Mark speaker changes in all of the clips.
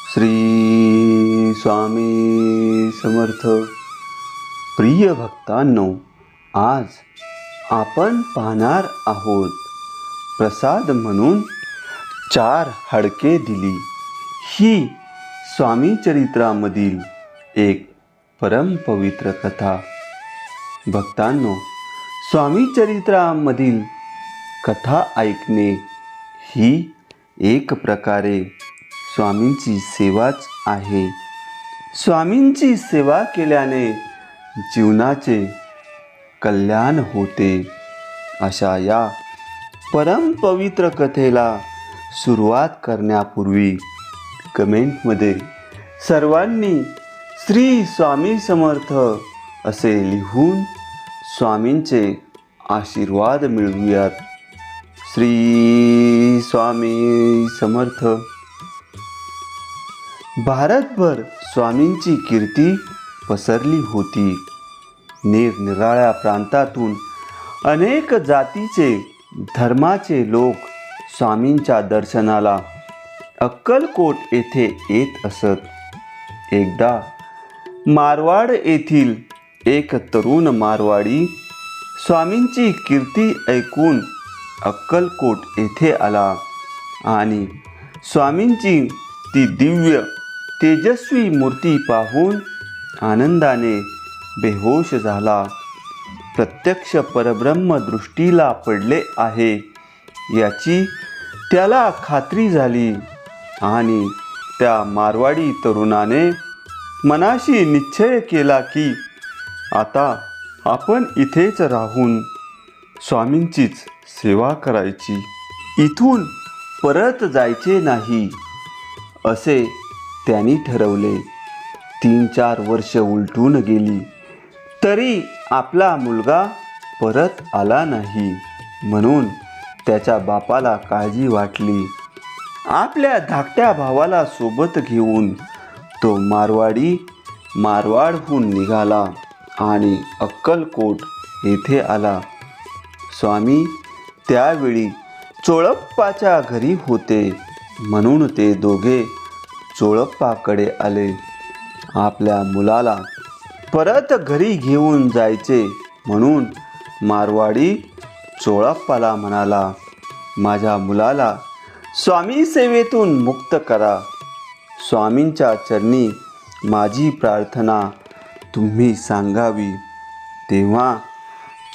Speaker 1: श्री स्वामी समर्थ. प्रिय भक्तांनो, आज आपण पाहणार आहोत प्रसाद म्हणून 4 हाडके दिली. ही स्वामी चरित्रामधील एक परमपवित्र कथा. भक्तांनो, स्वामी चरित्रामधील कथा ऐकणे ही एक प्रकारे स्वामींची सेवाच आहे. स्वामींची सेवा केल्याने जीवनाचे कल्याण होते. अशा या परमपवित्र कथेला सुरुवात करण्यापूर्वी कमेंटमध्ये सर्वांनी श्री स्वामी समर्थ असे लिहून स्वामींचे आशीर्वाद मिळवूयात. श्री स्वामी समर्थ. भारतभर स्वामींची कीर्ती पसरली होती. निरनिराळ्या प्रांतातून अनेक जातीचे धर्माचे लोक स्वामींच्या दर्शनाला अक्कलकोट येथे येत असत. एकदा मारवाड येथील एक तरुण मारवाडी स्वामींची कीर्ती ऐकून अक्कलकोट येथे आला आणि स्वामींची ती दिव्य तेजस्वी मूर्ती पाहून आनंदाने बेहोश झाला. प्रत्यक्ष परब्रह्म दृष्टीला पडले आहे याची त्याला खात्री झाली आणि त्या मारवाडी तरुणाने मनाशी निश्चय केला की आता आपण इथेच राहून स्वामींचीच सेवा करायची, इथून परत जायचे नाही असे त्यांनी ठरवले. 3-4 वर्ष उलटून गेली तरी आपला मुलगा परत आला नाही, म्हणून त्याच्या बापाला काळजी वाटली. आपल्या धाकट्या भावाला सोबत घेऊन तो मारवाडी मारवाडहून निघाला आणि अक्कलकोट येथे आला. स्वामी त्यावेळी चोळप्पाच्या घरी होते, म्हणून ते दोघे चोळप्पाकडे आले. आपल्या मुलाला परत घरी घेऊन जायचे म्हणून मारवाडी चोळप्पाला म्हणाला, माझ्या मुलाला स्वामी सेवेतून मुक्त करा. स्वामींच्या चरणी माझी प्रार्थना तुम्ही सांगावी. तेव्हा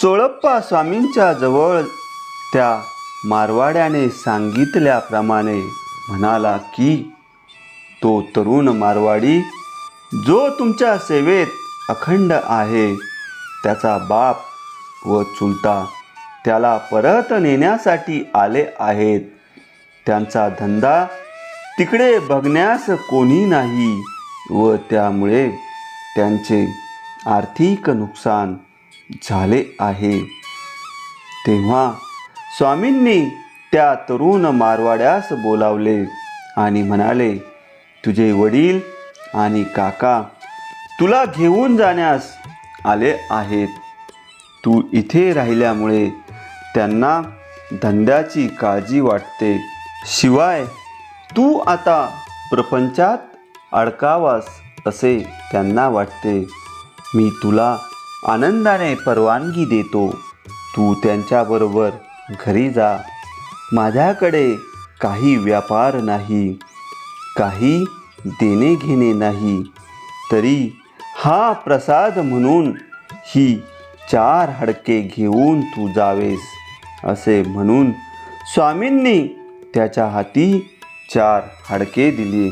Speaker 1: चोळप्पा स्वामींच्या जवळ त्या मारवाड्याने सांगितल्याप्रमाणे म्हणाला की तो तरुण मारवाडी जो तुमच्या सेवेत अखंड आहे त्याचा बाप व चुलता त्याला परत नेण्यासाठी आले आहेत. त्यांचा धंदा तिकडे बघण्यास कोणी नाही व त्यामुळे त्यांचे आर्थिक नुकसान झाले आहे. तेव्हा स्वामींनी त्या तरुण मारवाड्यास बोलावले आणि म्हणाले, तुझे वडील आणि काका तुला घेऊन जाण्यास आले आहेत. तू इथे राहिल्यामुळे त्यांना धंद्याची काळजी वाटते. शिवाय तू आता प्रपंचात अडकावास असे त्यांना वाटते. मी तुला आनंदाने परवानगी देतो. तू त्यांच्याबरोबर घरी जा. माझ्याकडे काही व्यापार नाही, काही देणे घेणे नाही, तरी हा प्रसाद म्हणून ही 4 हाडके घेऊन तू जावेस असे म्हणून स्वामींनी त्याच्या हाती 4 हाडके दिली.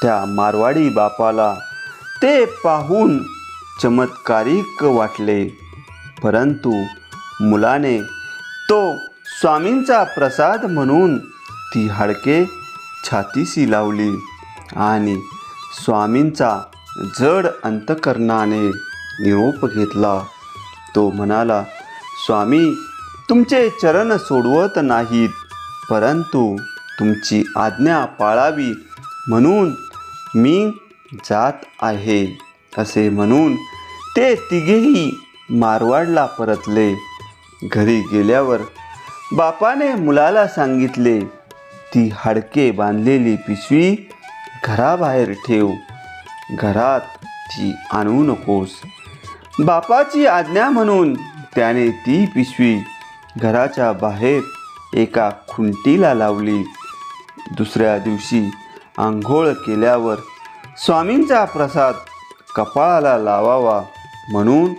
Speaker 1: त्या मारवाडी बापाला ते पाहून चमत्कारिक वाटले, परंतु मुलाने तो स्वामींचा प्रसाद म्हणून ती हाडके छातीशी लावली आणि स्वामींचा जड अंतकरणाने निरोप घेतला. तो म्हणाला, स्वामी तुमचे चरण सोडवत नाहीत, परंतु तुमची आज्ञा पाळावी म्हणून मी जात आहे असे म्हणून ते तिघेही मारवाडला परतले. घरी गेल्यावर बापाने मुलाला सांगितले, ती हाडके बांधलेली पिशवी घराबाहेर ठेव, घरात ती आणू नकोस. बापाची आज्ञा म्हणून त्याने ती पिशवी घराच्या बाहेर एका खुंटीला लावली. दुसऱ्या दिवशी आंघोळ केल्यावर स्वामींचा प्रसाद कपाळाला लावावा म्हणून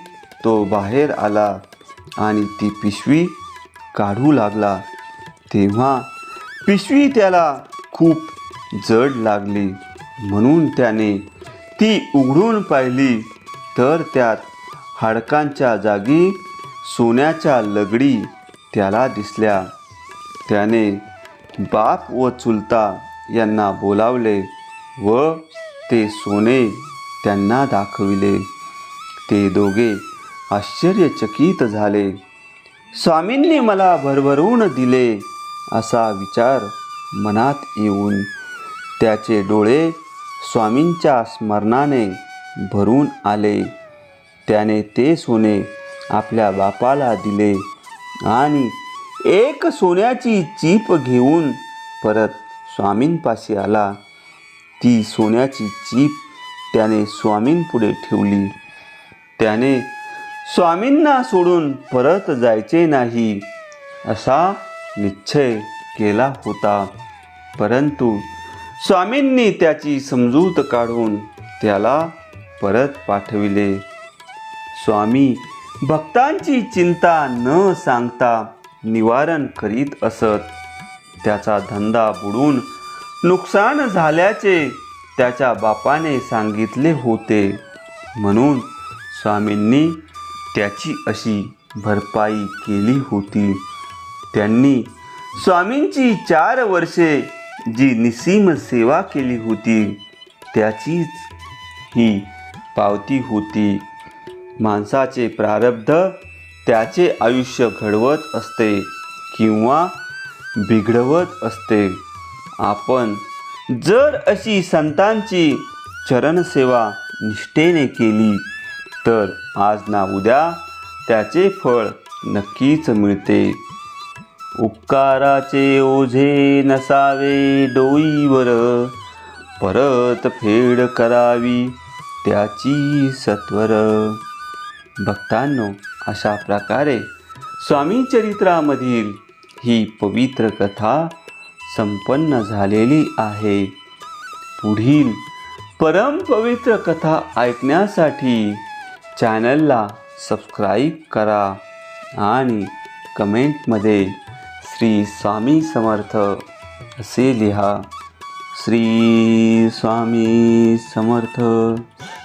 Speaker 1: तो बाहेर आला आणि ती पिशवी काढू लागला. तेव्हा पिशवी त्याला खूप जड लागली, म्हणून त्याने ती उघडून पाहिली तर त्यात हाडकांच्या जागी सोन्याच्या लगडी त्याला दिसल्या. त्याने बाप व चुलता यांना बोलावले व ते सोने त्यांना दाखविले. ते दोघे आश्चर्यचकित झाले. स्वामींनी मला भरभरून दिले असा विचार मनात येऊन त्याचे डोळे स्वामींच्या स्मरणाने भरून आले. त्याने ते सोने आपल्या बापाला दिले आणि एक सोन्याची चीप घेऊन परत स्वामींपाशी आला. ती सोन्याची चीप त्याने स्वामींपुढे ठेवली. त्याने स्वामींना सोडून परत जायचे नाही असा निश्चय केला होता, परंतु स्वामींनी त्याची समजूत काढून त्याला परत पाठविले. स्वामी भक्तांची चिंता न सांगता निवारण करीत असत. त्याचा धंदा बुडून नुकसान झाल्याचे त्याच्या बापाने सांगितले होते, म्हणून स्वामींनी त्याची अशी भरपाई केली होती. त्यांनी स्वामींची 4 वर्षे जी निस्सीम सेवा केली होती त्याचीच ही पावती होती. माणसाचे प्रारब्ध त्याचे आयुष्य घडवत असते किंवा बिघडवत असते. आपण जर अशी संतांची चरणसेवा निष्ठेने केली तर आज ना उद्या त्याचे फळ नक्कीच मिळते. उपकाराचे ओझे नसावे डोईवर, परत फेड करावी त्याची सत्वर. भक्तांनो, अशा प्रकारे स्वामी चरित्रामधील ही पवित्र कथा संपन्न झालेली आहे. पुढील परम पवित्र कथा ऐकण्यासाठी चॅनलला सबस्क्राईब करा आणि कमेंटमध्ये श्री स्वामी समर्थ असे लिहा. श्री स्वामी समर्थ.